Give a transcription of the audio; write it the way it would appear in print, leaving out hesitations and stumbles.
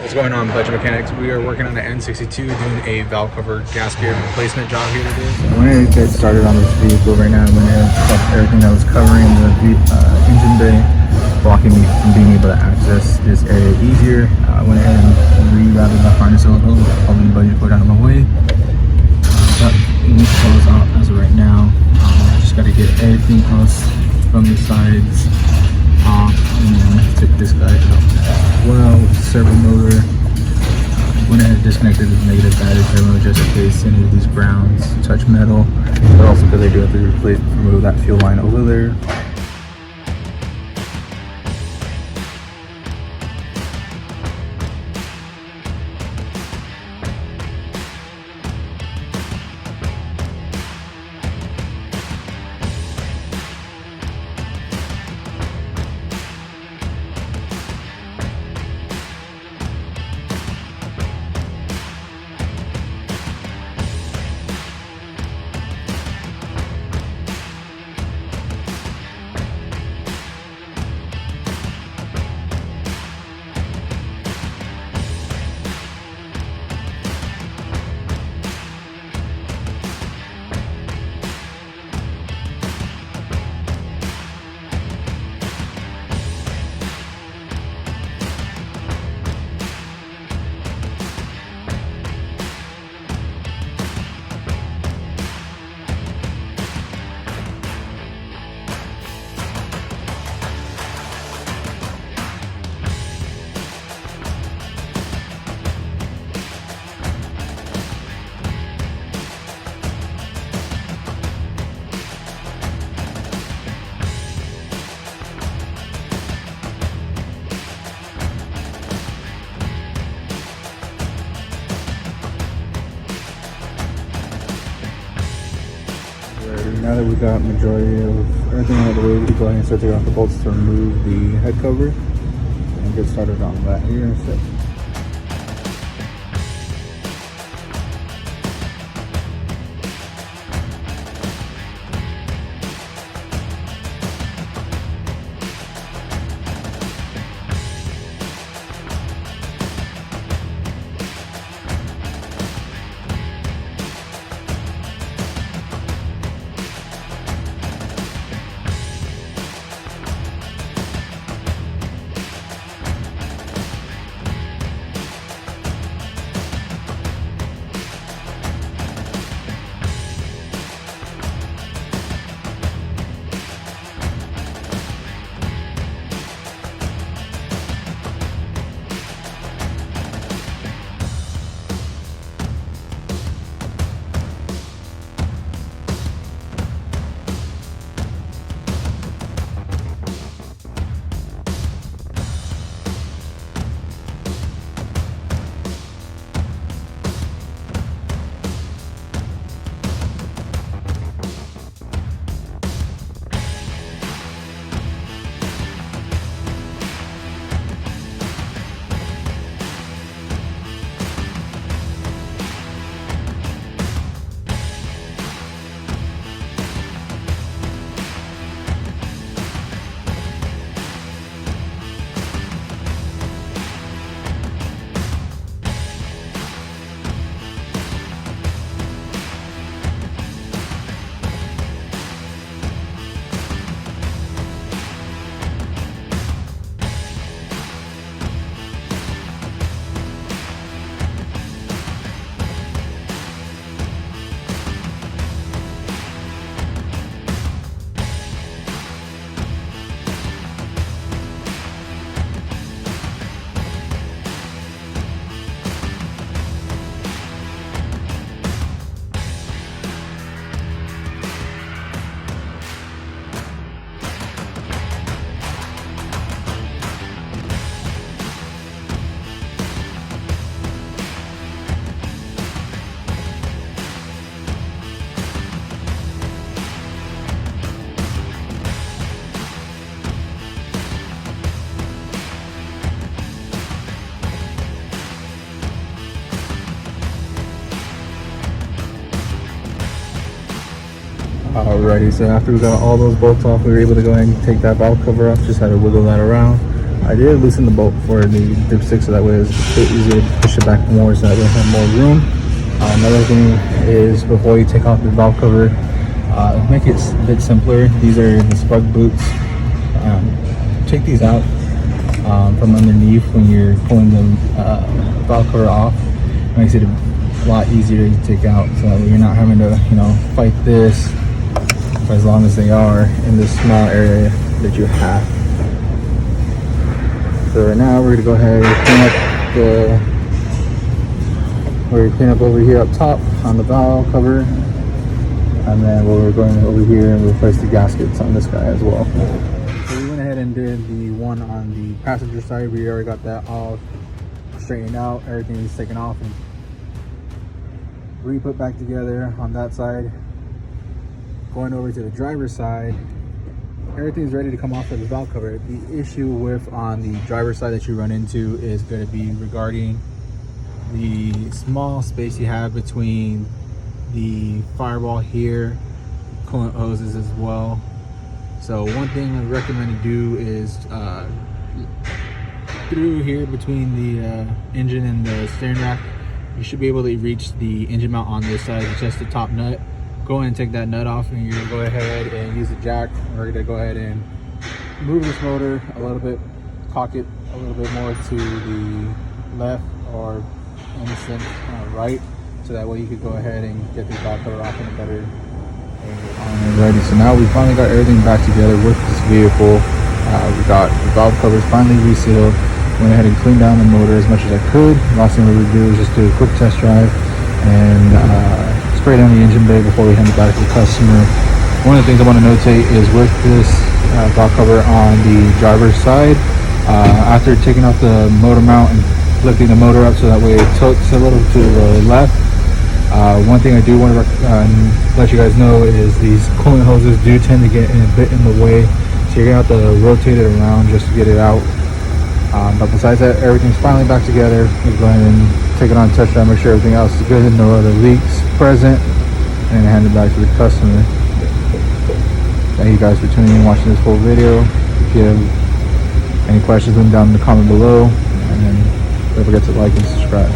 What's going on, Budget Mechanics? We are working on the N62 doing a valve cover gasket replacement job here today. I wanted to get started on this vehicle right now. I went ahead and took off everything that was covering the engine bay, blocking me from being able to access this area easier. I went ahead and rerouted the harness a little, following the budget put out of my way. But we need to pull this out as of right now. Just got to get everything else from the sides off, and then take this guy out as well with the servo motor. Went ahead and disconnected the negative battery terminal just in case any of these grounds touch metal, but also because I do have to remove that fuel line over there. Now that we got majority of everything out of the way, we can go ahead and start taking off the bolts to remove the head cover and get started on that here instead. Alrighty, so after we got all those bolts off, we were able to go ahead and take that valve cover off. Just had to wiggle that around. I did loosen the bolt for the dipstick so that way it's a bit easier to push it back more so that we have more room. Another thing is before you take off the valve cover, make it a bit simpler. These are the Spark boots. Take these out from underneath when you're pulling the valve cover off. It makes it a lot easier to take out so that you're not having to, fight this for as long as they are in this small area that you have. So right now we're gonna go ahead and clean up over here up top on the valve cover, and then we're going over here and replace the gaskets on this guy as well. So we went ahead and did the one on the passenger side. We already got that all straightened out. Everything is taken off and re-put back together on that side. Going over to the driver's side, everything's ready to come off of the valve cover. The issue with on the driver's side that you run into is going to be regarding the small space you have between the firewall here, coolant hoses as well. So one thing I recommend you do is through here between the engine and the steering rack, you should be able to reach the engine mount on this side. It's just the top nut. Go ahead and take that nut off, and you're gonna go ahead and use the jack. We're gonna go ahead and move this motor a little bit, cock it a little bit more to the left, or in a sense right, so that way you could go ahead and get the valve cover off in a better angle. Alrighty, so now we finally got everything back together with this vehicle. We got the valve covers finally resealed. Went ahead and cleaned down the motor as much as I could. Last thing we would do is just do a quick test drive and spray down the engine bay before we hand it back to the customer. One of the things I want to notate is with this valve cover on the driver's side, after taking off the motor mount and lifting the motor up so that way it tilts a little to the left, one thing I do want to let you guys know is these coolant hoses do tend to get a bit in the way, so you're going to have to rotate it around just to get it out. But besides that, everything's finally back together. Let's go ahead and take it on touch drive, make sure everything else is good, no other leaks present, and hand it back to the customer. Thank you guys for tuning in and watching this full video. If you have any questions, leave them down in the comment below, and don't forget to like and subscribe.